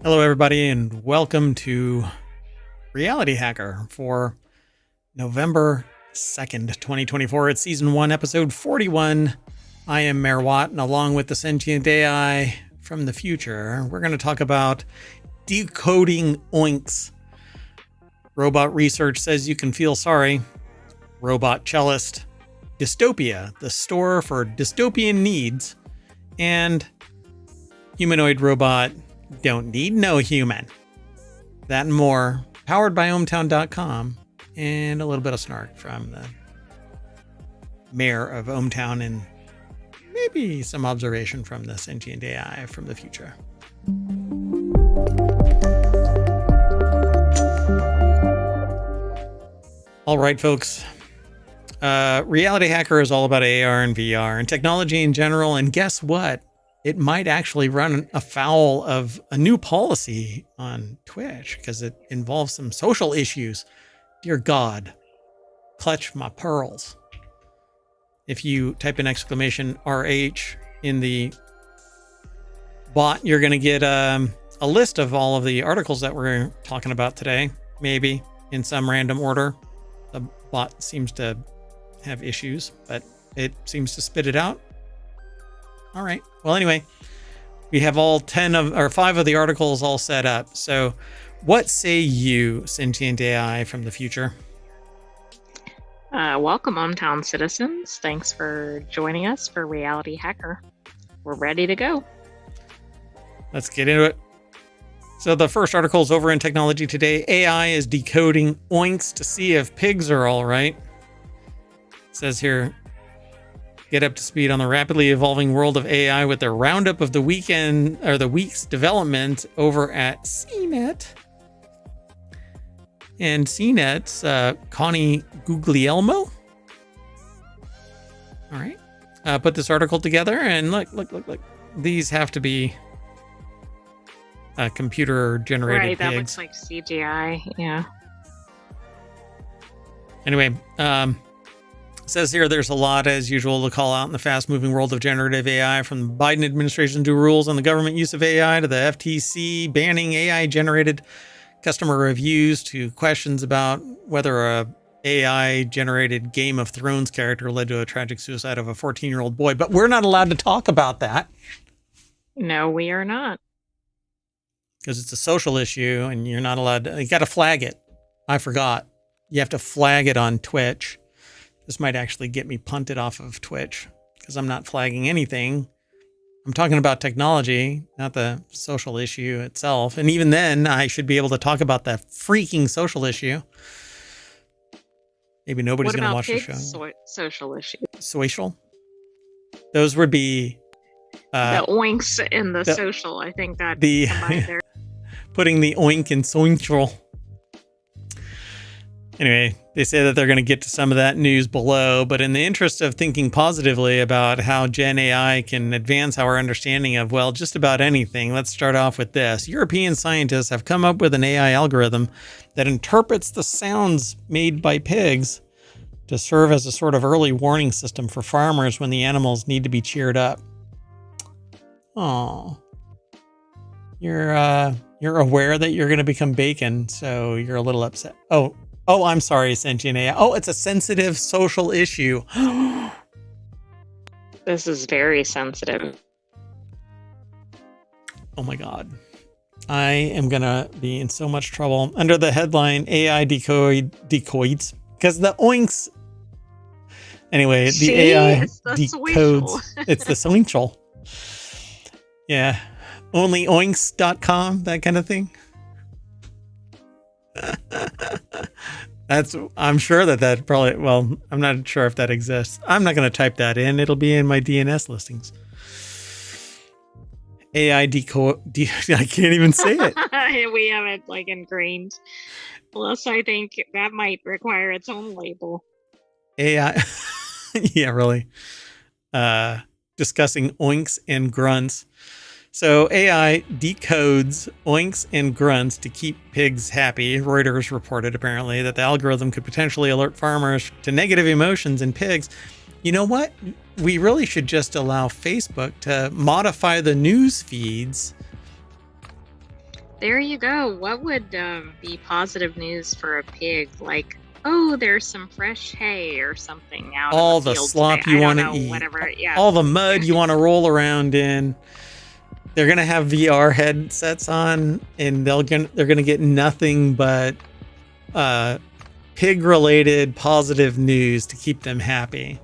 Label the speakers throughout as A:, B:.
A: Hello, everybody, and welcome to Reality Hacker for November 2nd, 2024. It's Season 1, Episode 41. I am Mayor Watt, and along with the Sentient AI from the future, we're going to talk about decoding oinks. Robot research says you can feel sorry. Robot cellist. Dystopia, the store for dystopian needs. And humanoid robot, don't need no human. That and more, powered by ohmTown.com, and a little bit of snark from the mayor of ohmTown, and maybe some observation from the Sentient AI from the future. All right, folks. Reality Hacker is all about AR and VR and technology in general, and guess what? It might actually run afoul of a new policy on Twitch because it involves some social issues. Dear God, clutch my pearls. If you type in exclamation RH in the bot, you're going to get a list of all of the articles that we're talking about today, maybe in some random order. The bot seems to have issues, but it seems to spit it out. All right. Well, anyway, we have all 5 of the articles all set up. So what say you, Sentient AI from the future?
B: Welcome, ohmTown citizens. Thanks for joining us for Reality Hacker. We're ready to go.
A: Let's get into it. So the first article is over in Technology Today. AI is decoding oinks to see if pigs are all right. It says here, get up to speed on the rapidly evolving world of AI with their roundup of the week's development over at CNET. And CNET's Connie Guglielmo. All right. Put this article together, and look. These have to be computer-generated
B: right, that
A: pigs.
B: looks like CGI, yeah.
A: Anyway, says here there's a lot, as usual, to call out in the fast-moving world of generative AI, from the Biden administration's new rules on the government use of AI to the FTC banning AI-generated customer reviews to questions about whether a AI-generated Game of Thrones character led to a tragic suicide of a 14-year-old boy. But we're not allowed to talk about that.
B: No, we are not.
A: Because it's a social issue, and you're not allowed to. You got to flag it. I forgot. You have to flag it on Twitch. This might actually get me punted off of Twitch because I'm not flagging anything. I'm talking about technology, not the social issue itself. And even then, I should be able to talk about that freaking social issue. Maybe nobody's going to watch the show.
B: Social issue.
A: Social? Those would be...
B: the oinks in the social, I think that
A: the
B: there.
A: Putting the oink in social. Anyway, they say that they're going to get to some of that news below, but in the interest of thinking positively about how Gen AI can advance our understanding of, well, just about anything, let's start off with this. European scientists have come up with an AI algorithm that interprets the sounds made by pigs to serve as a sort of early warning system for farmers when the animals need to be cheered up. Oh, you're aware that you're going to become bacon, so you're a little upset. Oh, I'm sorry, Sentient AI. Oh, it's a sensitive social issue.
B: This is very sensitive.
A: Oh my God. I am going to be in so much trouble. Under the headline, AI decodes, because the oinks. Anyway, the AI decodes. It's the social. Yeah. Onlyoinks.com, that kind of thing. I'm sure that probably, well, I'm not sure if that exists. I'm not going to type that in. It'll be in my DNS listings. AI decode. I can't even say it.
B: We have it like ingrained. Plus, I think that might require its own label.
A: AI. Yeah, really. Discussing oinks and grunts. So AI decodes oinks and grunts to keep pigs happy. Reuters reported apparently that the algorithm could potentially alert farmers to negative emotions in pigs. You know what? We really should just allow Facebook to modify the news feeds
B: There you go. What would be positive news for a pig? Like, oh, there's some fresh hay or something out in
A: All
B: the
A: the
B: field today.
A: slop you
B: I don't
A: want to
B: know,
A: eat,
B: whatever. Yeah.
A: all the mud you want to roll around in. They're gonna have VR headsets on, and they're gonna get nothing but pig-related positive news to keep them happy.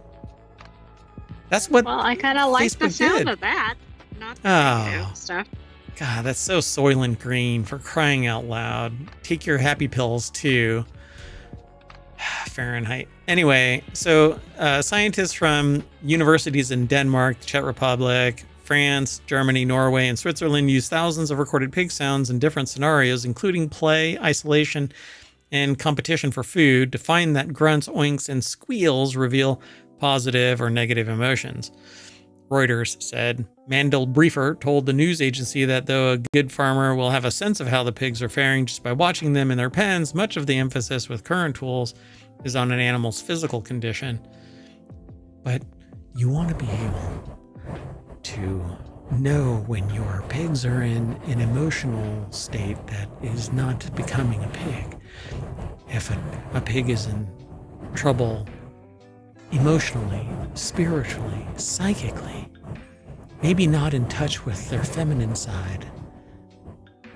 A: That's what.
B: Well, I kind of like the
A: Facebook
B: sound
A: did.
B: of that. Not the negative stuff.
A: God, that's so Soylent Green, for crying out loud. Take your happy pills too. Fahrenheit. Anyway, so scientists from universities in Denmark, Czech Republic, France, Germany, Norway, and Switzerland use thousands of recorded pig sounds in different scenarios, including play, isolation, and competition for food, to find that grunts, oinks, and squeals reveal positive or negative emotions. Reuters said. Mandel Briefer told the news agency that though a good farmer will have a sense of how the pigs are faring just by watching them in their pens, much of the emphasis with current tools is on an animal's physical condition. But you want to be able to know when your pigs are in an emotional state that is not becoming a pig. If a pig is in trouble emotionally, spiritually, psychically, maybe not in touch with their feminine side,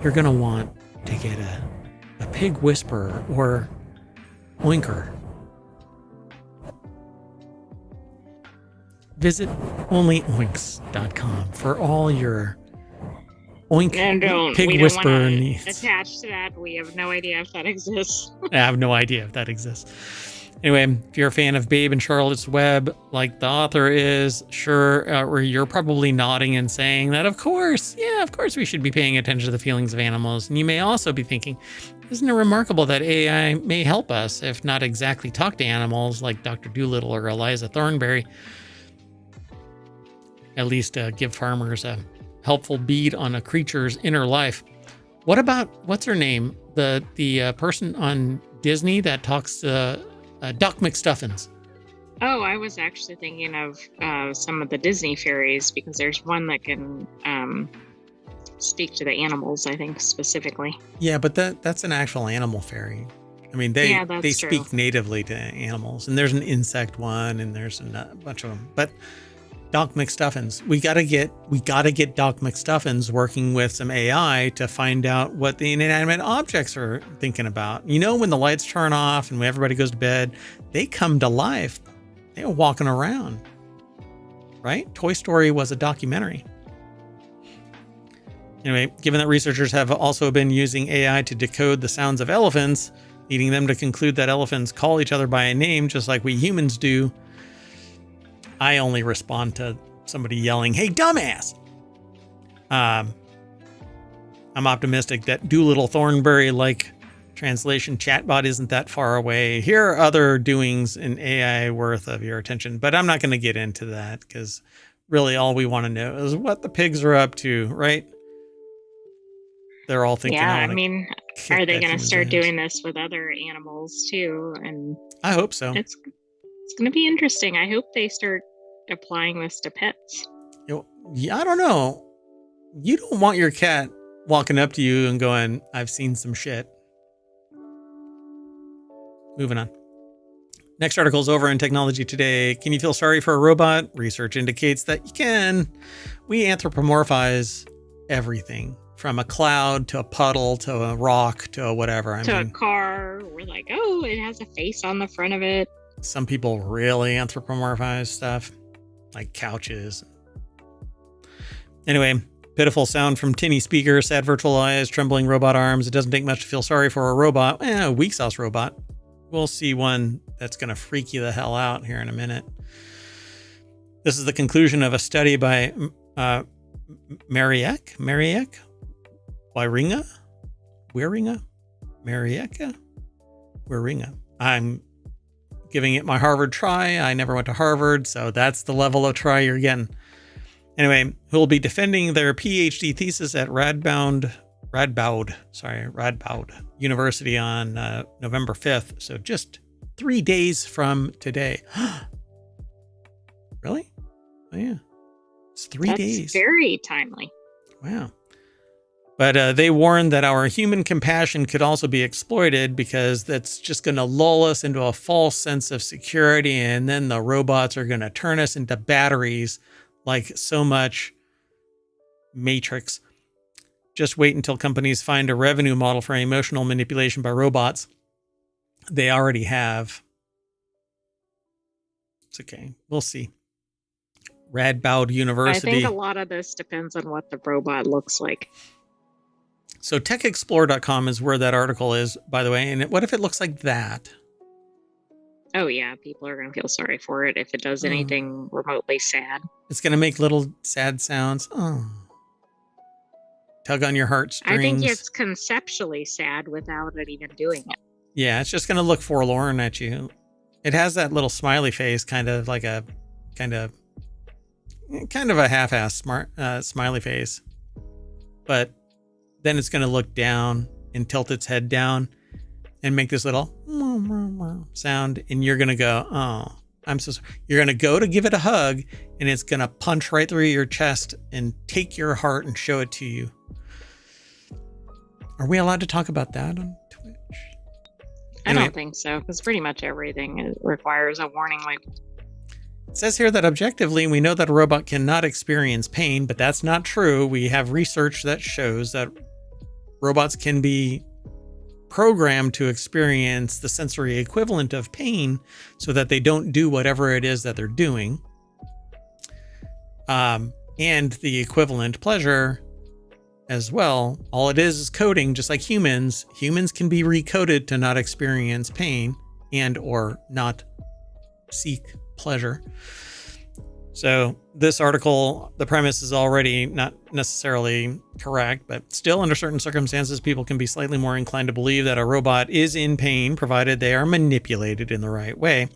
A: you're going to want to get a pig whisperer or oinker. Visit onlyoinks.com for all your oink pig whisperer needs.
B: Attached to that, we have no idea if that exists.
A: I have no idea if that exists. Anyway, if you're a fan of Babe and Charlotte's Web, like the author is, sure, or you're probably nodding and saying that, of course we should be paying attention to the feelings of animals. And you may also be thinking, isn't it remarkable that AI may help us, if not exactly talk to animals like Dr. Doolittle or Eliza Thornberry, at least give farmers a helpful bead on a creature's inner life. What about, what's her name? The person on Disney that talks to Doc McStuffins.
B: Oh, I was actually thinking of some of the Disney fairies, because there's one that can speak to the animals, I think, specifically.
A: Yeah, but that's an actual animal fairy. I mean, they speak
B: true.
A: natively to animals, and there's an insect one, and there's a bunch of them. But Doc McStuffins, we gotta get Doc McStuffins working with some AI to find out what the inanimate objects are thinking about. You know, when the lights turn off and when everybody goes to bed, they come to life. They're walking around, right? Toy Story was a documentary. Anyway, given that researchers have also been using AI to decode the sounds of elephants, leading them to conclude that elephants call each other by a name just like we humans do, I only respond to somebody yelling, "Hey, dumbass!" I'm optimistic that Doolittle Thornberry-like translation chatbot isn't that far away. Here are other doings in AI worth of your attention, but I'm not going to get into that, because really all we want to know is what the pigs are up to, right? They're all thinking,
B: yeah, I mean, are they going to start doing this with other animals too? And
A: I hope so.
B: It's going to be interesting. I hope they start applying this to pets.
A: Yeah, I don't know. You don't want your cat walking up to you and going, "I've seen some shit." Moving on. Next article is over in Technology Today. Can you feel sorry for a robot? Research indicates that you can. We anthropomorphize everything, from a cloud to a puddle to a rock to a whatever. I mean,
B: a car. We're like, oh, it has a face on the front of it.
A: Some people really anthropomorphize stuff, like couches. Anyway, pitiful sound from tinny speaker, sad virtual eyes, trembling robot arms. It doesn't take much to feel sorry for a robot. A weak sauce robot. We'll see one that's going to freak you the hell out here in a minute. This is the conclusion of a study by Marieke Wieringa. I'm giving it my Harvard try. I never went to Harvard, so that's the level of try you're getting. Anyway, who will be defending their PhD thesis at Radboud University on November 5th. So just 3 days from today. Really? Oh, yeah. It's 3 days.
B: That's very timely.
A: Wow. But they warned that our human compassion could also be exploited because that's just going to lull us into a false sense of security. And then the robots are going to turn us into batteries like so much Matrix. Just wait until companies find a revenue model for emotional manipulation by robots. They already have. It's okay. We'll see. Radboud University.
B: I think a lot of this depends on what the robot looks like.
A: So techexplore.com is where that article is, by the way. And what if it looks like that?
B: Oh, yeah. People are going to feel sorry for it if it does anything remotely sad.
A: It's going to make little sad sounds. Oh. Tug on your heartstrings.
B: I think it's conceptually sad without it even doing it.
A: Yeah, it's just going to look forlorn at you. It has that little smiley face, kind of like a kind of a half-assed smiley face. But then it's going to look down and tilt its head down and make this little sound. And you're going to go, oh, I'm so sorry. You're going to go to give it a hug, and it's going to punch right through your chest and take your heart and show it to you. Are we allowed to talk about that on Twitch?
B: Anyway, I don't think so, because pretty much everything requires a warning label.
A: It says here that objectively, we know that a robot cannot experience pain, but that's not true. We have research that shows that robots can be programmed to experience the sensory equivalent of pain so that they don't do whatever it is that they're doing. And the equivalent pleasure as well. All it is coding, just like humans. Humans can be recoded to not experience pain and or not seek pleasure. So this article, the premise is already not necessarily correct, but still under certain circumstances, people can be slightly more inclined to believe that a robot is in pain, provided they are manipulated in the right way.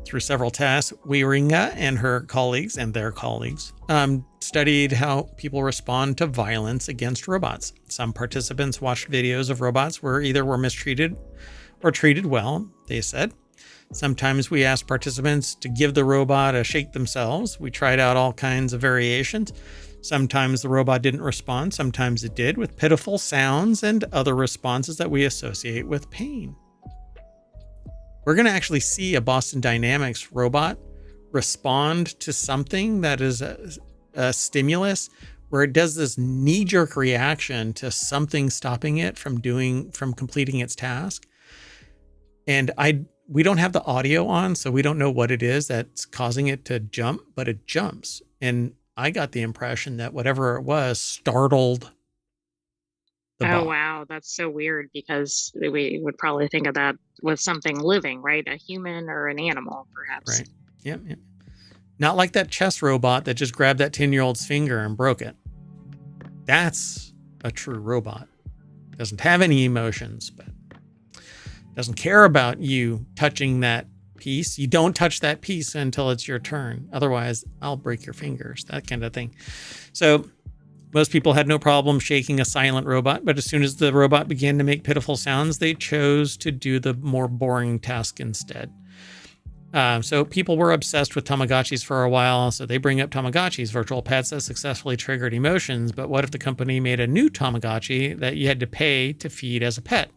A: Through several tests, Wieringa and her colleagues and their colleagues studied how people respond to violence against robots. Some participants watched videos of robots where either were mistreated or treated well, they said. Sometimes we asked participants to give the robot a shake themselves. We tried out all kinds of variations. Sometimes the robot didn't respond. Sometimes it did, with pitiful sounds and other responses that we associate with pain. We're going to actually see a Boston Dynamics robot respond to something that is a stimulus where it does this knee-jerk reaction to something stopping it from completing its task. And we don't have the audio on, so we don't know what it is that's causing it to jump, but it jumps. And I got the impression that whatever it was startled the bot.
B: Oh, wow. That's so weird, because we would probably think of that with something living, right? A human or an animal, perhaps.
A: Right. Yep. Not like that chess robot that just grabbed that 10-year-old's finger and broke it. That's a true robot. Doesn't have any emotions, but doesn't care about you touching that piece. You don't touch that piece until it's your turn. Otherwise, I'll break your fingers, that kind of thing. So most people had no problem shaking a silent robot, but as soon as the robot began to make pitiful sounds, they chose to do the more boring task instead. So people were obsessed with Tamagotchis for a while, so they bring up Tamagotchis, virtual pets that successfully triggered emotions. But what if the company made a new Tamagotchi that you had to pay to feed as a pet?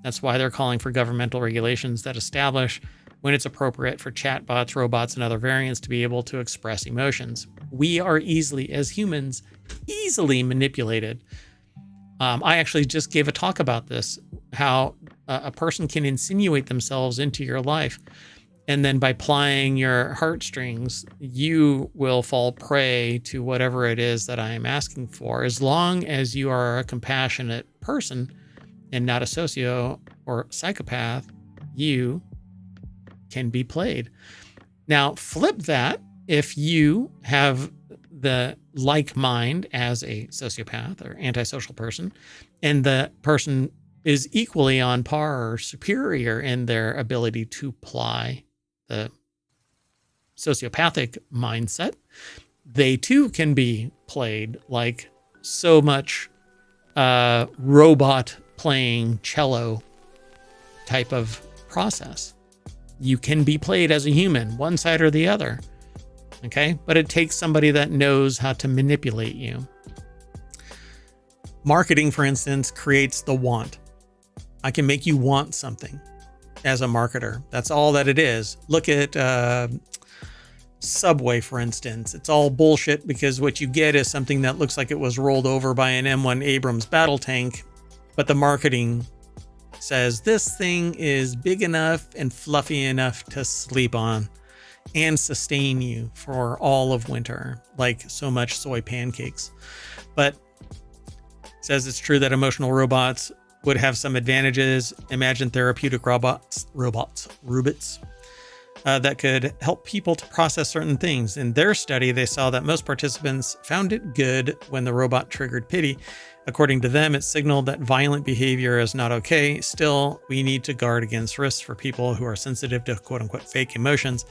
A: That's why they're calling for governmental regulations that establish when it's appropriate for chatbots, robots, and other variants to be able to express emotions. We are as humans, easily manipulated. I actually just gave a talk about this, how a person can insinuate themselves into your life. And then by plying your heartstrings, you will fall prey to whatever it is that I am asking for. As long as you are a compassionate person and not a socio or psychopath, you can be played. Now, flip that if you have the like mind as a sociopath or antisocial person, and the person is equally on par or superior in their ability to ply the sociopathic mindset, they too can be played like so much robot playing cello type of process. You can be played as a human, one side or the other. Okay, but it takes somebody that knows how to manipulate you. Marketing, for instance, creates the want. I can make you want something as a marketer. That's all that it is. Look at Subway, for instance. It's all bullshit because what you get is something that looks like it was rolled over by an M1 Abrams battle tank, but the marketing says this thing is big enough and fluffy enough to sleep on and sustain you for all of winter, like so much soy pancakes. But it says it's true that emotional robots would have some advantages. Imagine therapeutic robots that could help people to process certain things. In their study, they saw that most participants found it good when the robot triggered pity. According to them, it signaled that violent behavior is not okay. Still, we need to guard against risks for people who are sensitive to quote unquote fake emotions.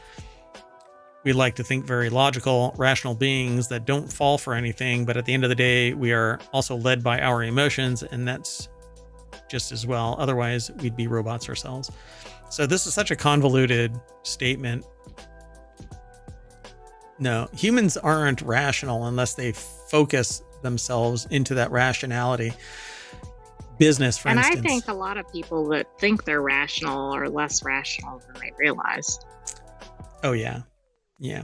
A: We like to think very logical, rational beings that don't fall for anything, but at the end of the day, we are also led by our emotions, and that's just as well. Otherwise, we'd be robots ourselves. So this is such a convoluted statement. No, humans aren't rational unless they focus themselves into that rationality. Business, for instance.
B: And I think a lot of people that think they're rational are less rational than they realize.
A: Oh, yeah. Yeah.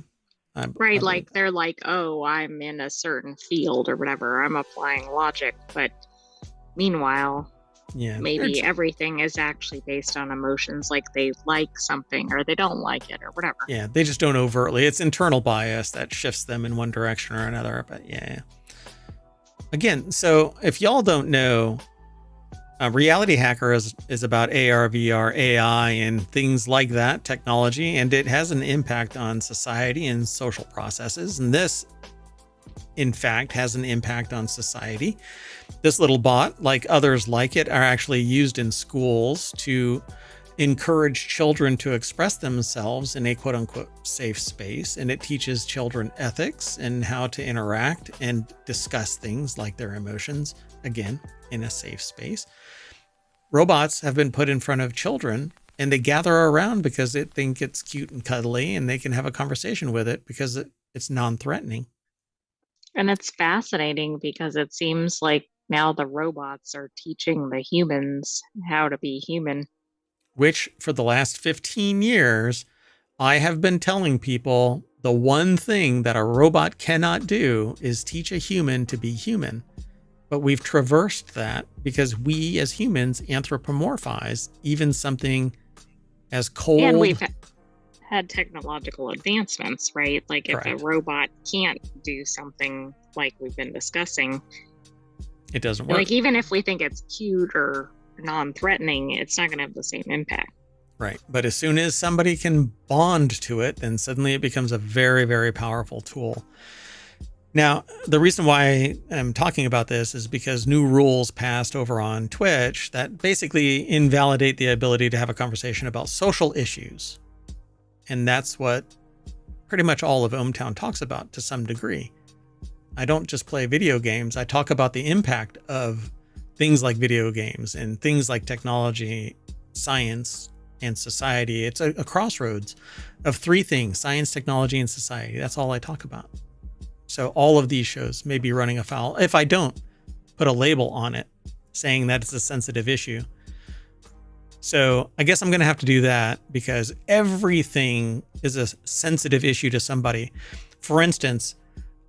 B: Right. Like they're like, oh, I'm in a certain field or whatever. I'm applying logic. But meanwhile, maybe everything is actually based on emotions, like they like something or they don't like it or whatever.
A: Yeah, they just don't overtly. It's internal bias that shifts them in one direction or another. But yeah. Again, so if y'all don't know, RealityHacker is about AR, VR, AI, and things like that, technology, and it has an impact on society and social processes. And this, in fact, has an impact on society. This little bot, like others like it, are actually used in schools to encourage children to express themselves in a quote unquote safe space. And it teaches children ethics and how to interact and discuss things like their emotions, again, in a safe space. Robots have been put in front of children and they gather around because they think it's cute and cuddly and they can have a conversation with it because it's non-threatening.
B: And it's fascinating because it seems like now the robots are teaching the humans how to be human.
A: Which for the last 15 years, I have been telling people the one thing that a robot cannot do is teach a human to be human. But we've traversed that because we as humans anthropomorphize even something as cold.
B: And we've had technological advancements, right? Like if
A: Correct.
B: a robot can't do something like we've been discussing,
A: it doesn't work.
B: Like even if we think it's cute or non-threatening, it's not going to have the same impact.
A: Right. But as soon as somebody can bond to it, then suddenly it becomes a very, very powerful tool. Now, the reason why I'm talking about this is because new rules passed over on Twitch that basically invalidate the ability to have a conversation about social issues. And that's what pretty much all of ohmTown talks about to some degree. I don't just play video games. I talk about the impact of things like video games and things like technology, science, and society. It's a crossroads of three things: science, technology, and society. That's all I talk about. So all of these shows may be running afoul if I don't put a label on it saying that it's a sensitive issue. So I guess I'm going to have to do that because everything is a sensitive issue to somebody. For instance,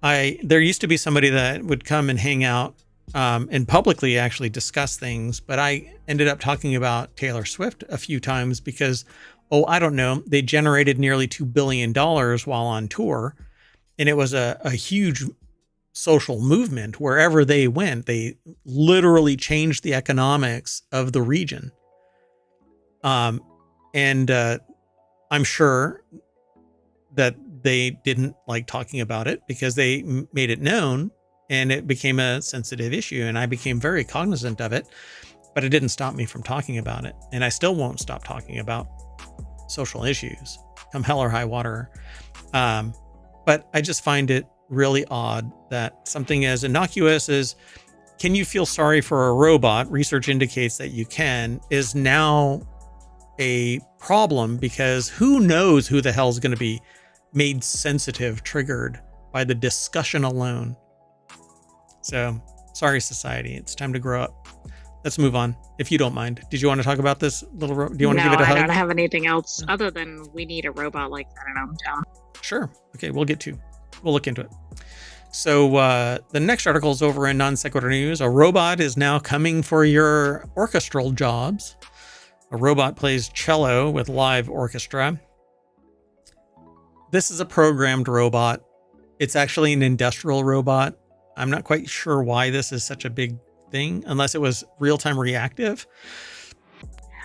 A: there used to be somebody that would come and hang out and publicly actually discuss things, but I ended up talking about Taylor Swift a few times because, I don't know, they generated nearly $2 billion while on tour. And it was a huge social movement. Wherever they went, they literally changed the economics of the region. And I'm sure that they didn't like talking about it because they made it known and it became a sensitive issue. And I became very cognizant of it, but it didn't stop me from talking about it. And I still won't stop talking about social issues, come hell or high water. But I just find it really odd that something as innocuous as, can you feel sorry for a robot? Research indicates that you can, is now a problem because who knows who the hell is going to be made sensitive, triggered by the discussion alone. So Sorry, society. It's time to grow up. Let's move on, if you don't mind. Did you want to talk about this little do you want to give it a hug?
B: No, I don't have anything else other than we need a robot like that in ohmTown.
A: Sure. Okay, we'll look into it. So the next article is over in Non Sequitur News. A robot is now coming for your orchestral jobs. A robot plays cello with live orchestra. This is a programmed robot. It's actually an industrial robot. I'm not quite sure why this is such a big thing, unless it was real-time reactive.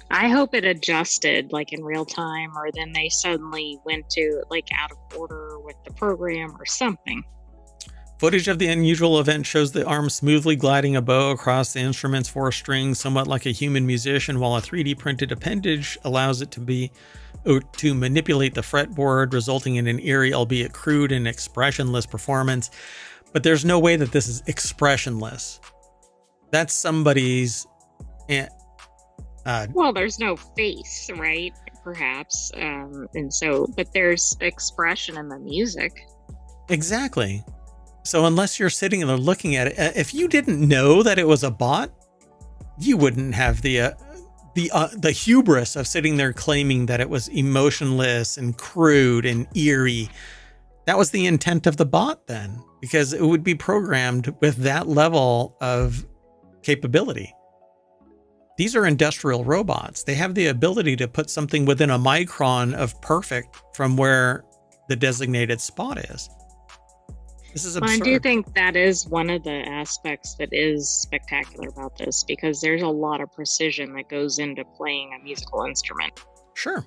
B: I hope it adjusted like in real time, or then they suddenly went to like out of order with the program or something.
A: Footage of the unusual event shows the arm smoothly gliding a bow across the instrument's 4 strings, somewhat like a human musician, while a 3D printed appendage allows it to manipulate the fretboard, resulting in an eerie, albeit crude and expressionless performance. But there's no way that this is expressionless. That's somebody's...
B: well, there's no face, right? Perhaps. But there's expression in the music.
A: Exactly. So unless you're sitting there looking at it, if you didn't know that it was a bot, you wouldn't have the hubris of sitting there claiming that it was emotionless and crude and eerie. That was the intent of the bot then, because it would be programmed with that level of capability. These are industrial robots. They have the ability to put something within a micron of perfect from where the designated spot is. This is absurd.
B: Well, I do think that is one of the aspects that is spectacular about this, because there's a lot of precision that goes into playing a musical instrument.
A: Sure.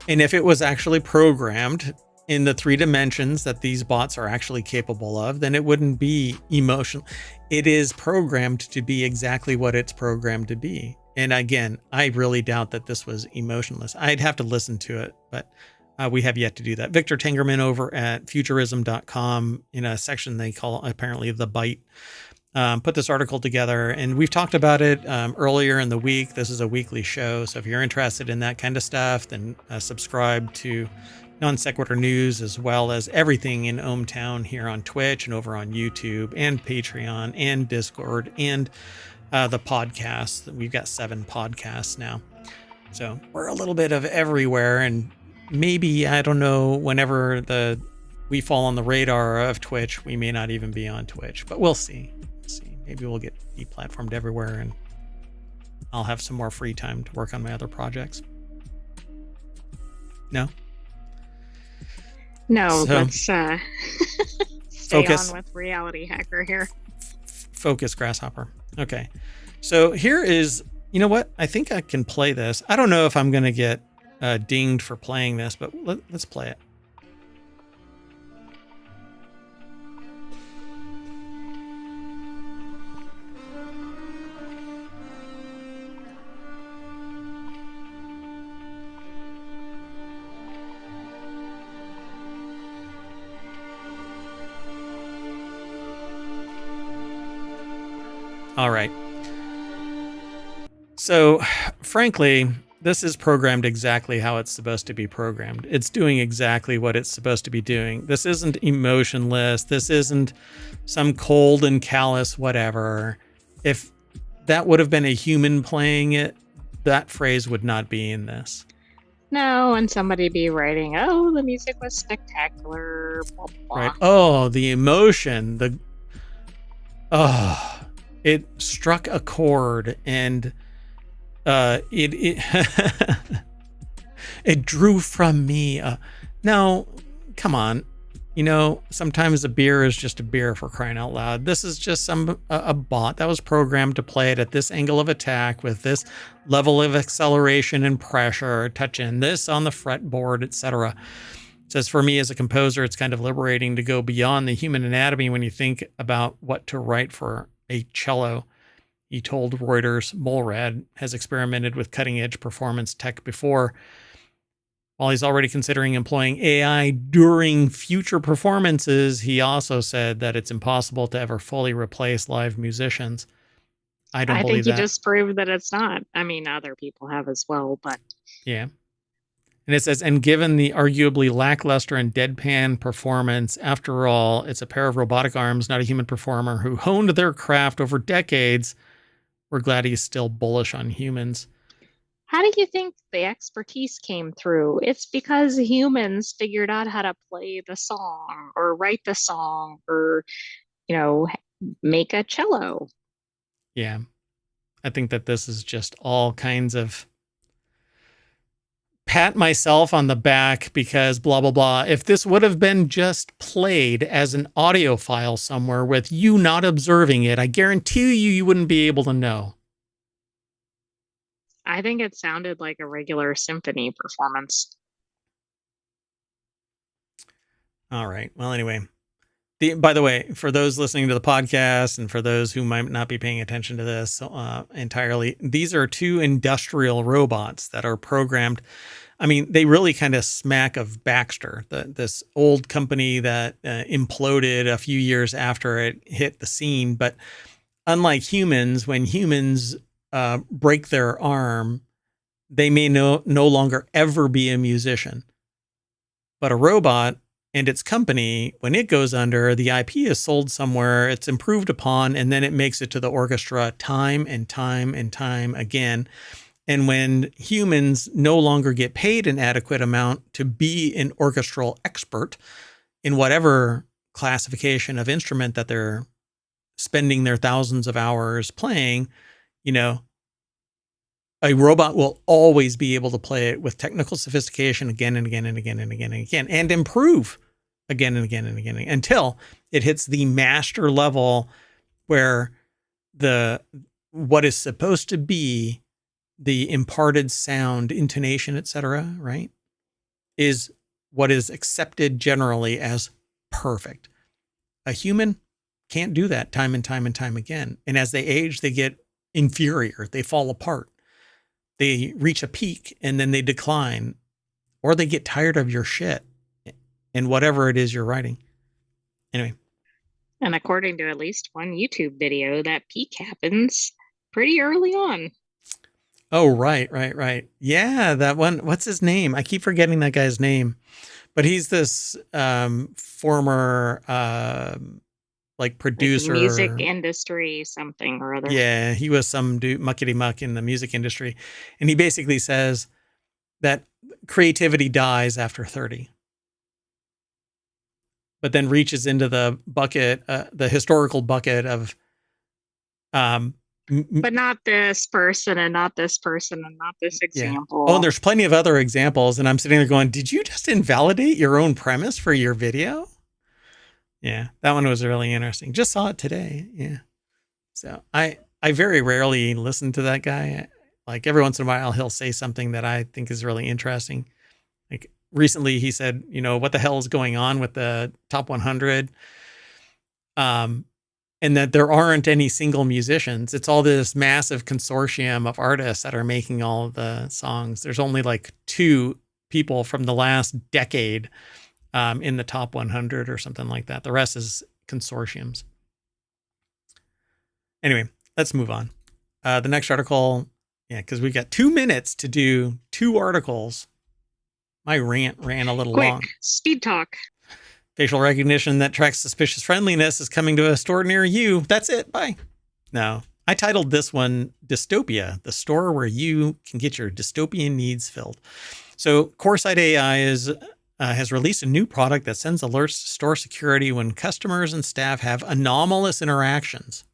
A: And if it was actually programmed in the 3 dimensions that these bots are actually capable of, then it wouldn't be emotional. It is programmed to be exactly what it's programmed to be. And again, I really doubt that this was emotionless. I'd have to listen to it, but we have yet to do that. Victor Tengerman over at futurism.com, in a section they call apparently The Bite, put this article together, and we've talked about it earlier in the week. This is a weekly show, so if you're interested in that kind of stuff, then subscribe to Non Sequitur News, as well as everything in ohmTown here on Twitch and over on YouTube and Patreon and Discord and the podcast. We've got 7 podcasts now. So we're a little bit of everywhere, and maybe, I don't know, whenever we fall on the radar of Twitch, we may not even be on Twitch, but we'll see. Maybe we'll get deplatformed everywhere, and I'll have some more free time to work on my other projects. No?
B: No, let's stay
A: focus
B: on with RealityHacker here.
A: Focus, Grasshopper. Okay. So here is, you know what? I think I can play this. I don't know if I'm going to get dinged for playing this, but let's play it. All right. So, frankly, this is programmed exactly how it's supposed to be programmed. It's doing exactly what it's supposed to be doing. This isn't emotionless. This isn't some cold and callous whatever. If that would have been a human playing it, that phrase would not be in this.
B: No, and somebody be writing, oh, the music was spectacular, blah, blah.
A: Right. Oh, the emotion, it struck a chord, and it it drew from me. No, come on. You know, sometimes a beer is just a beer, for crying out loud. This is just a bot that was programmed to play it at this angle of attack with this level of acceleration and pressure, touching this on the fretboard, etc. It says, for me as a composer, it's kind of liberating to go beyond the human anatomy when you think about what to write for a cello. He told Reuters Molrad has experimented with cutting-edge performance tech before. While he's already considering employing AI during future performances, he also said that it's impossible to ever fully replace live musicians. I think
B: he just proved that it's not. I mean, other people have as well, but...
A: Yeah. And it says, and given the arguably lackluster and deadpan performance, after all, it's a pair of robotic arms, not a human performer who honed their craft over decades. We're glad he's still bullish on humans.
B: How do you think the expertise came through? It's because humans figured out how to play the song or write the song or, make a cello.
A: Yeah. I think that this is just all kinds of pat myself on the back because blah, blah, blah. If this would have been just played as an audio file somewhere with you not observing it, I guarantee you wouldn't be able to know.
B: I think it sounded like a regular symphony performance.
A: All right. Well, anyway, by the way, for those listening to the podcast and for those who might not be paying attention to this entirely, these are two industrial robots that are programmed. I mean, they really kind of smack of Baxter, this old company that imploded a few years after it hit the scene. But unlike humans, when humans break their arm, they may no longer ever be a musician. But a robot and its company, when it goes under, the IP is sold somewhere, it's improved upon, and then it makes it to the orchestra time and time and time again. And when humans no longer get paid an adequate amount to be an orchestral expert in whatever classification of instrument that they're spending their thousands of hours playing, a robot will always be able to play it with technical sophistication again and again and again and again and again, and improve again and again and again until it hits the master level where what is supposed to be the imparted sound, intonation, etc., right, is what is accepted generally as perfect. A human can't do that time and time and time again. And as they age, they get inferior. They fall apart. They reach a peak and then they decline, or they get tired of your shit and whatever it is you're writing. Anyway.
B: And according to at least one YouTube video, that peak happens pretty early on.
A: Oh, right. Yeah, that one. What's his name? I keep forgetting that guy's name, but he's this former producer,
B: like music industry, something or other.
A: Yeah, he was some dude muckety muck in the music industry, and he basically says that creativity dies after 30, but then reaches into the bucket, the historical bucket of
B: but not this person and not this person and not this example.
A: Yeah. Oh, and there's plenty of other examples. And I'm sitting there going, did you just invalidate your own premise for your video? Yeah, that one was really interesting. Just saw it today. Yeah. So I very rarely listen to that guy. Like every once in a while, he'll say something that I think is really interesting. Like recently he said, what the hell is going on with the top 100? And that there aren't any single musicians. It's all this massive consortium of artists that are making all of the songs. There's only like 2 people from the last decade in the top 100 or something like that. The rest is consortiums. Anyway, let's move on. The next article, because we got 2 minutes to do 2 articles. My rant ran a little long.
B: Speed talk.
A: Facial recognition that tracks suspicious friendliness is coming to a store near you. That's it. Bye. No, I titled this one Dystopia, the store where you can get your dystopian needs filled. So Coresight AI has released a new product that sends alerts to store security when customers and staff have anomalous interactions.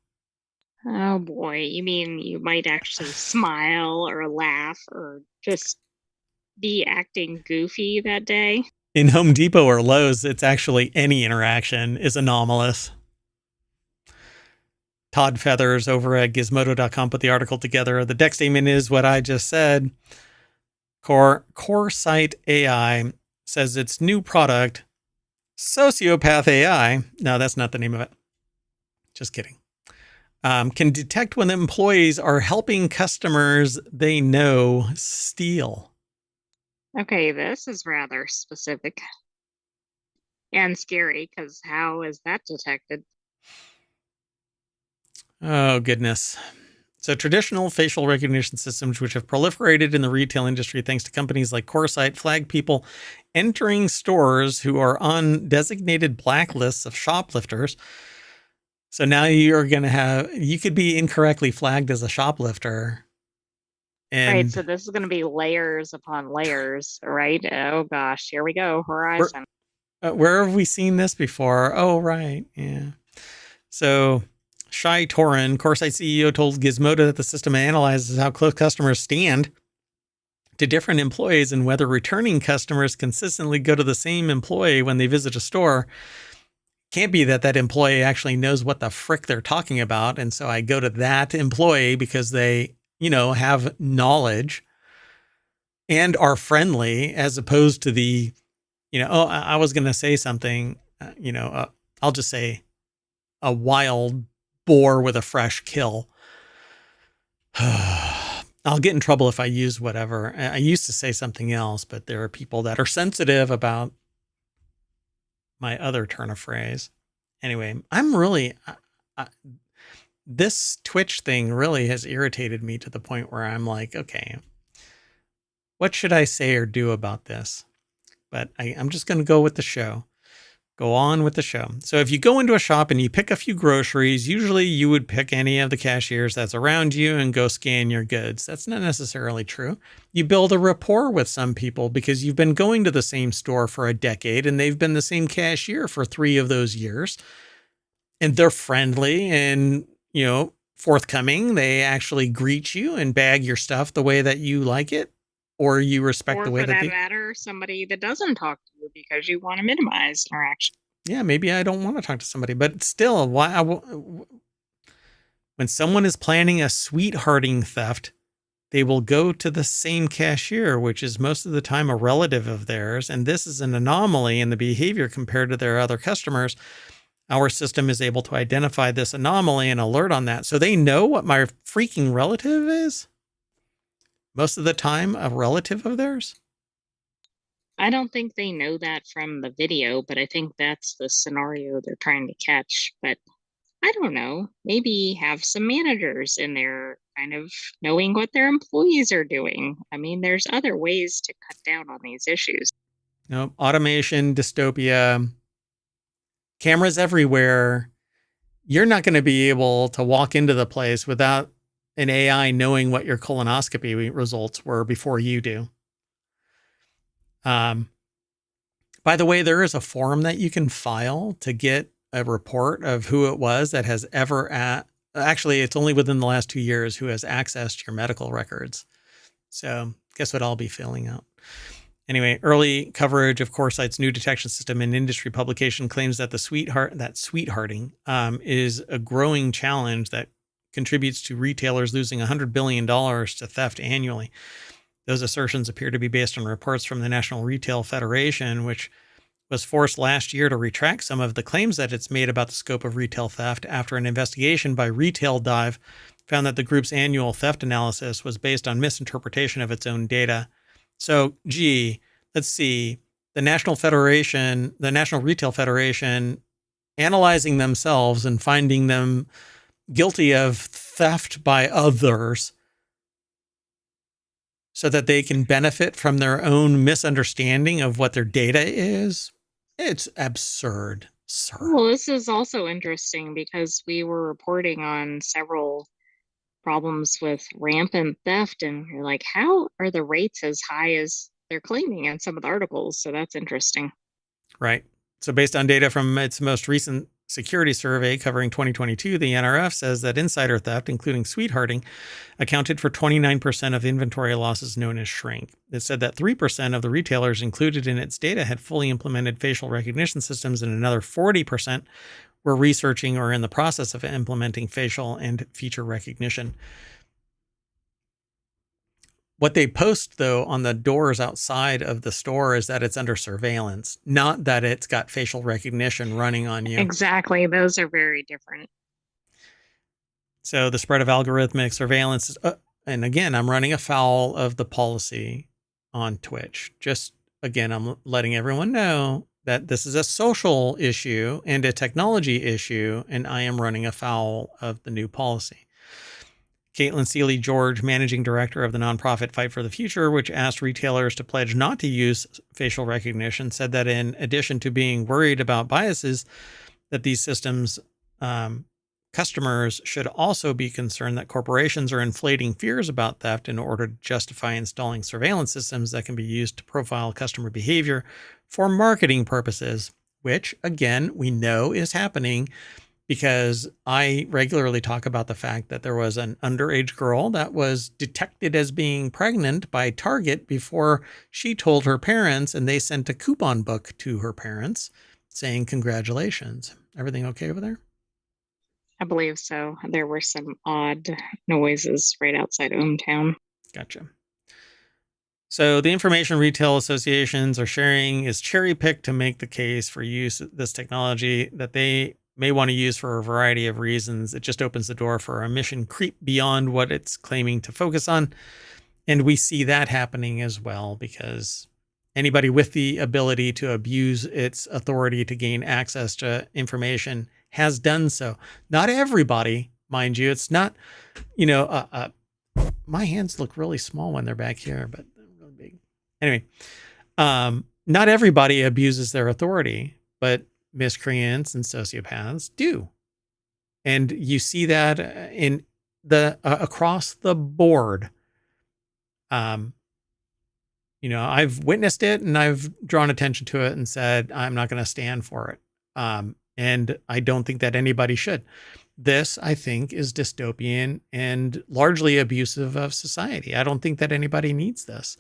B: Oh boy, you mean you might actually smile or laugh or just be acting goofy that day?
A: In Home Depot or Lowe's, it's actually any interaction is anomalous. Todd Feathers over at Gizmodo.com put the article together. The deck statement is what I just said. Coresight AI says its new product, Sociopath AI, no, that's not the name of it. Just kidding. Can detect when employees are helping customers they know steal.
B: Okay, this is rather specific and scary because how is that detected?
A: Oh, goodness. So traditional facial recognition systems, which have proliferated in the retail industry thanks to companies like Coresight, flag people entering stores who are on designated blacklists of shoplifters. So now you could be incorrectly flagged as a shoplifter.
B: Right, so this is going to be layers upon layers, right? Oh gosh, here we go, Horizon.
A: Where have we seen this before? Oh, right, yeah. So Shai Torin, Coresight CEO, told Gizmodo that the system analyzes how close customers stand to different employees and whether returning customers consistently go to the same employee when they visit a store. Can't be that employee actually knows what the frick they're talking about. And so I go to that employee because they, have knowledge and are friendly, as opposed to the, I was going to say something, I'll just say a wild boar with a fresh kill. I'll get in trouble if I use whatever. I used to say something else, but there are people that are sensitive about my other turn of phrase. Anyway, I'm really, this Twitch thing really has irritated me to the point where I'm like, okay, what should I say or do about this? But I'm just going to go with the show. Go on with the show. So if you go into a shop and you pick a few groceries, usually you would pick any of the cashiers that's around you and go scan your goods. That's not necessarily true. You build a rapport with some people because you've been going to the same store for a decade and they've been the same cashier for 3 of those years. And they're friendly and, forthcoming. They actually greet you and bag your stuff the way that you like it, or you respect the way that
B: they... Or for that matter, somebody that doesn't talk to you because you want to minimize interaction.
A: Yeah, maybe I don't want to talk to somebody, but still, when someone is planning a sweethearting theft, they will go to the same cashier, which is most of the time a relative of theirs. And this is an anomaly in the behavior compared to their other customers. Our system is able to identify this anomaly and alert on that. So they know what my freaking relative is? Most of the time, a relative of theirs?
B: I don't think they know that from the video, but I think that's the scenario they're trying to catch. But I don't know. Maybe have some managers in there kind of knowing what their employees are doing. I mean, there's other ways to cut down on these issues.
A: No, automation, dystopia, cameras everywhere. You're not going to be able to walk into the place without an AI knowing what your colonoscopy results were before you do. By the way, there is a form that you can file to get a report of who it was that has ever actually, it's only within the last 2 years who has accessed your medical records. So guess what I'll be filling out. Anyway, early coverage of Coresight's new detection system in industry publication claims that sweethearting is a growing challenge that contributes to retailers losing $100 billion to theft annually. Those assertions appear to be based on reports from the National Retail Federation, which was forced last year to retract some of the claims that it's made about the scope of retail theft after an investigation by Retail Dive found that the group's annual theft analysis was based on misinterpretation of its own data. So, let's see, the National Retail Federation analyzing themselves and finding them guilty of theft by others so that they can benefit from their own misunderstanding of what their data is. It's absurd, sir.
B: Well, this is also interesting because we were reporting on several problems with rampant theft, and you're like, how are the rates as high as they're claiming in some of the articles? So that's interesting.
A: Right. So based on data from its most recent security survey covering 2022, the NRF says that insider theft, including sweethearting, accounted for 29% of inventory losses known as shrink. It said that 3% of the retailers included in its data had fully implemented facial recognition systems, and another 40% were researching or in the process of implementing facial and feature recognition. What they post, though, on the doors outside of the store is that it's under surveillance, not that it's got facial recognition running on you.
B: Exactly. Those are very different.
A: So the spread of algorithmic surveillance is, and again, I'm running afoul of the policy on Twitch. Just, again, I'm letting everyone know that this is a social issue and a technology issue, and I am running afoul of the new policy. Caitlin Seeley-George, managing director of the nonprofit Fight for the Future, which asked retailers to pledge not to use facial recognition, said that in addition to being worried about biases, that these systems, customers should also be concerned that corporations are inflating fears about theft in order to justify installing surveillance systems that can be used to profile customer behavior for marketing purposes, which, again, we know is happening. Because I regularly talk about the fact that there was an underage girl that was detected as being pregnant by Target before she told her parents, and they sent a coupon book to her parents saying, "Congratulations." Everything okay over there?
B: I believe so. There were some odd noises right outside ohmTown.
A: Gotcha. So the information retail associations are sharing is cherry-picked to make the case for use of this technology that they may want to use for a variety of reasons. It just opens the door for a mission creep beyond what it's claiming to focus on. And we see that happening as well, because anybody with the ability to abuse its authority to gain access to information has done so. Not everybody, mind you. It's not, my hands look really small when they're back here, but they're really big. Anyway, not everybody abuses their authority, but miscreants and sociopaths do. And you see that in the across the board. I've witnessed it and I've drawn attention to it and said, I'm not going to stand for it. And I don't think that anybody should. This, I think, is dystopian and largely abusive of society. I don't think that anybody needs this.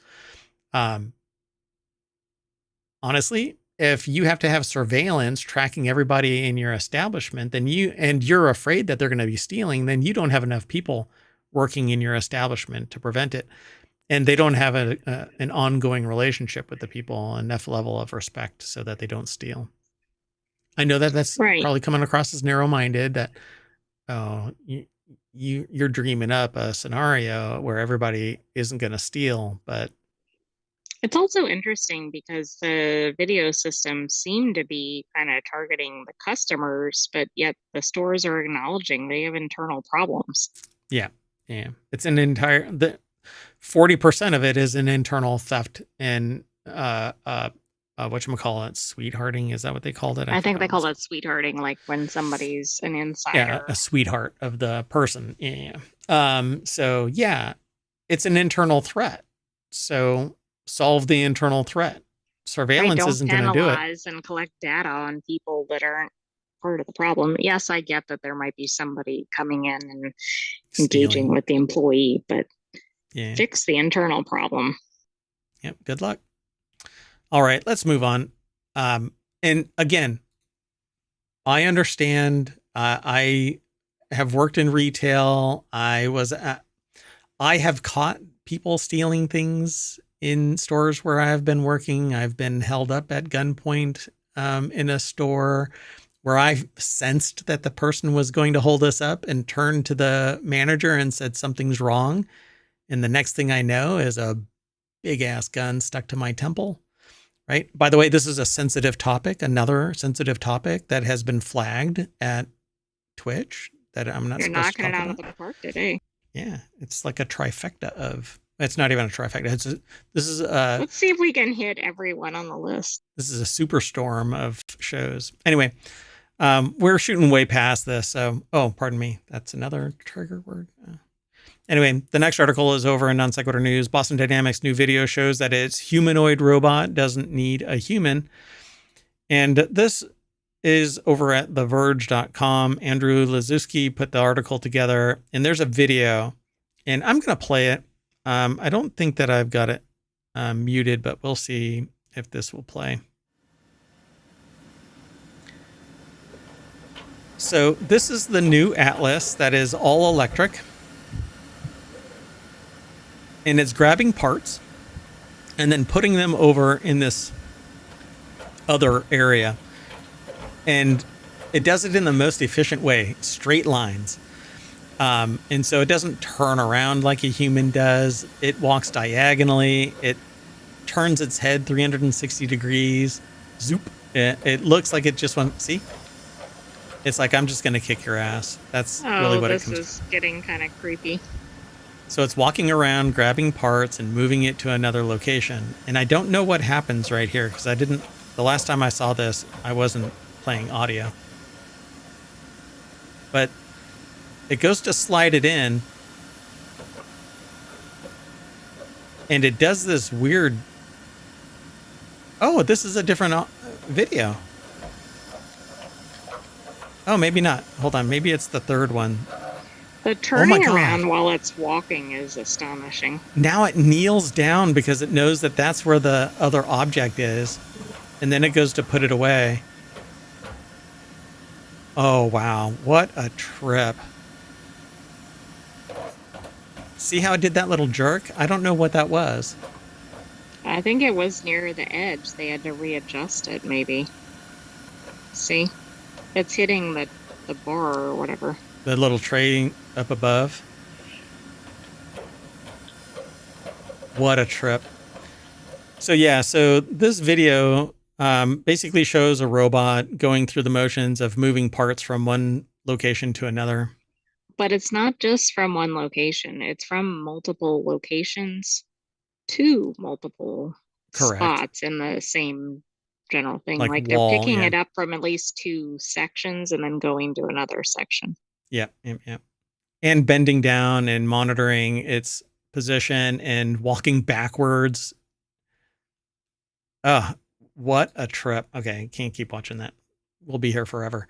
A: Honestly, if you have to have surveillance tracking everybody in your establishment, then you're afraid that they're going to be stealing, then you don't have enough people working in your establishment to prevent it. And they don't have an ongoing relationship with the people, enough level of respect so that they don't steal. I know that that's
B: right.
A: Probably coming across as narrow-minded, that you're dreaming up a scenario where everybody isn't going to steal, but
B: it's also interesting because the video systems seem to be kind of targeting the customers, but yet the stores are acknowledging they have internal problems.
A: Yeah. It's an entire 40% of it is an internal theft and whatchamacallit, sweethearting. Is that what they called it?
B: I think they call that sweethearting, like when somebody's an insider.
A: Yeah, a sweetheart of the person. Yeah. So yeah, it's an internal threat. So solve the internal threat. Surveillance isn't going to do it.
B: Penalize and collect data on people that aren't part of the problem. Yes, I get that there might be somebody coming in and engaging with the employee, but fix the internal problem.
A: Yep. Good luck. All right, let's move on. And again, I understand. I have worked in retail. I have caught people stealing things in stores where I've been working. I've been held up at gunpoint in a store where I sensed that the person was going to hold us up, and turned to the manager and said something's wrong. And the next thing I know is a big ass gun stuck to my temple. Right. By the way, this is a sensitive topic, another sensitive topic that has been flagged at Twitch that I'm not supposed to talk about. You're knocking it out of the park today. Yeah, it's like a trifecta of. It's not even a trifecta.
B: Let's see if we can hit everyone on the list.
A: This is a superstorm of shows. Anyway, we're shooting way past this. So, pardon me. That's another trigger word. Anyway, the next article is over in Non Sequitur News. Boston Dynamics' new video shows that its humanoid robot doesn't need a human. And this is over at TheVerge.com. Andrew Lazuski put the article together, and there's a video, and I'm going to play it. I don't think that I've got it muted, but we'll see if this will play. So this is the new Atlas that is all electric. And it's grabbing parts and then putting them over in this other area. And it does it in the most efficient way, straight lines. And so it doesn't turn around like a human does. It walks diagonally. It turns its head 360 degrees. Zoop. It looks like it just went, see? It's like, I'm just going to kick your ass. That's really what it comes to.
B: This is getting kind of creepy.
A: So it's walking around, grabbing parts and moving it to another location. And I don't know what happens right here because the last time I saw this, I wasn't playing audio. But it goes to slide it in. And it does this weird... Oh, this is a different video. Oh, maybe not. Hold on. Maybe it's the third one.
B: The turning around while it's walking is astonishing.
A: Now it kneels down because it knows that that's where the other object is. And then it goes to put it away. Oh, wow. What a trip. See how it did that little jerk? I don't know what that was.
B: I think it was near the edge. They had to readjust it, maybe. See? It's hitting the bar or whatever.
A: The little tray up above. What a trip. So yeah, so this video basically shows a robot going through the motions of moving parts from one location to another.
B: But it's not just from one location. It's from multiple locations to multiple spots in the same general thing. Like they're picking it up from at least two sections and then going to another section.
A: Yeah. And bending down and monitoring its position and walking backwards. What a trip. Okay, can't keep watching that. We'll be here forever.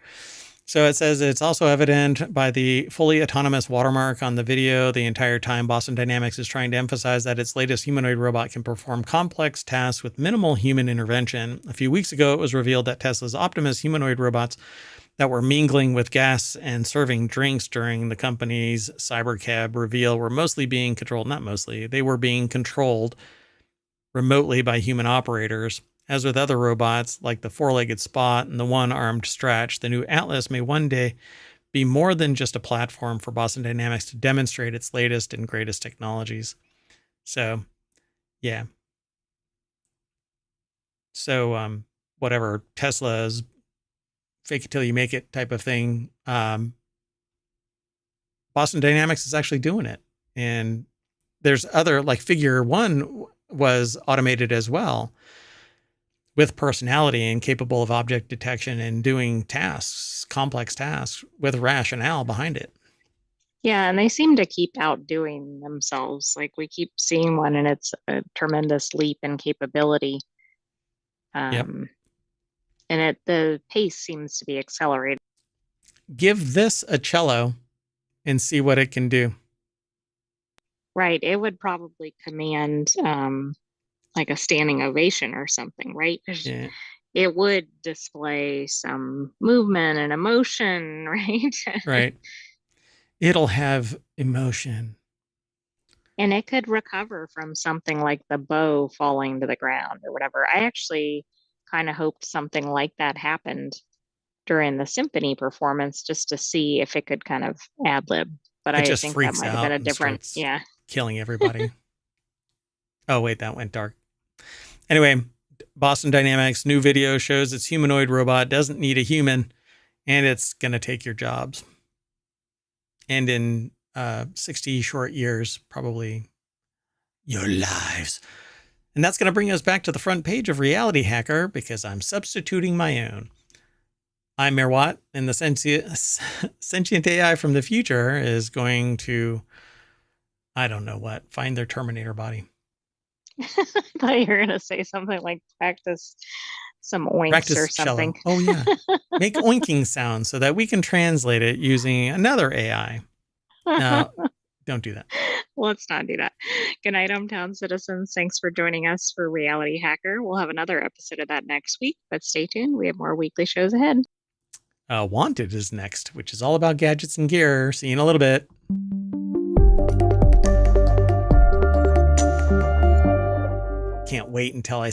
A: So it says it's also evident by the fully autonomous watermark on the video. The entire time, Boston Dynamics is trying to emphasize that its latest humanoid robot can perform complex tasks with minimal human intervention. A few weeks ago, it was revealed that Tesla's Optimus humanoid robots that were mingling with gas and serving drinks during the company's cybercab reveal were mostly being controlled. Not mostly, they were being controlled remotely by human operators. As with other robots, like the four-legged Spot and the one-armed Stretch, the new Atlas may one day be more than just a platform for Boston Dynamics to demonstrate its latest and greatest technologies. So, yeah. So, whatever, Tesla's fake it till you make it type of thing, Boston Dynamics is actually doing it. And there's other, like Figure 1 was automated as well, with personality and capable of object detection and doing tasks, complex tasks with rationale behind it.
B: Yeah, and they seem to keep outdoing themselves. Like we keep seeing one and it's a tremendous leap in capability. And the pace seems to be accelerated.
A: Give this a cello and see what it can do.
B: Right. It would probably command like a standing ovation or something, right?
A: Yeah.
B: It would display some movement and emotion, right?
A: Right. It'll have emotion.
B: And it could recover from something like the bow falling to the ground or whatever. I actually kind of hoped something like that happened during the symphony performance just to see if it could kind of ad-lib. But I think that might have been a different,
A: killing everybody. Oh, wait, that went dark. Anyway, Boston Dynamics new video shows its humanoid robot doesn't need a human, and it's going to take your jobs. And in 60 short years, probably your lives. And that's going to bring us back to the front page of Reality Hacker because I'm substituting my own. I'm Mayor Watt, and the sentient AI from the future is going to, I don't know what, find their Terminator body.
B: I thought you were going to say something like practice some oinks or something.
A: Cello. Oh, yeah. Make oinking sounds so that we can translate it using another AI. No, don't do that.
B: Let's not do that. Good night, ohmTown citizens. Thanks for joining us for Reality Hacker. We'll have another episode of that next week, but stay tuned. We have more weekly shows ahead.
A: Wanted is next, which is all about gadgets and gear. See you in a little bit. Can't wait until I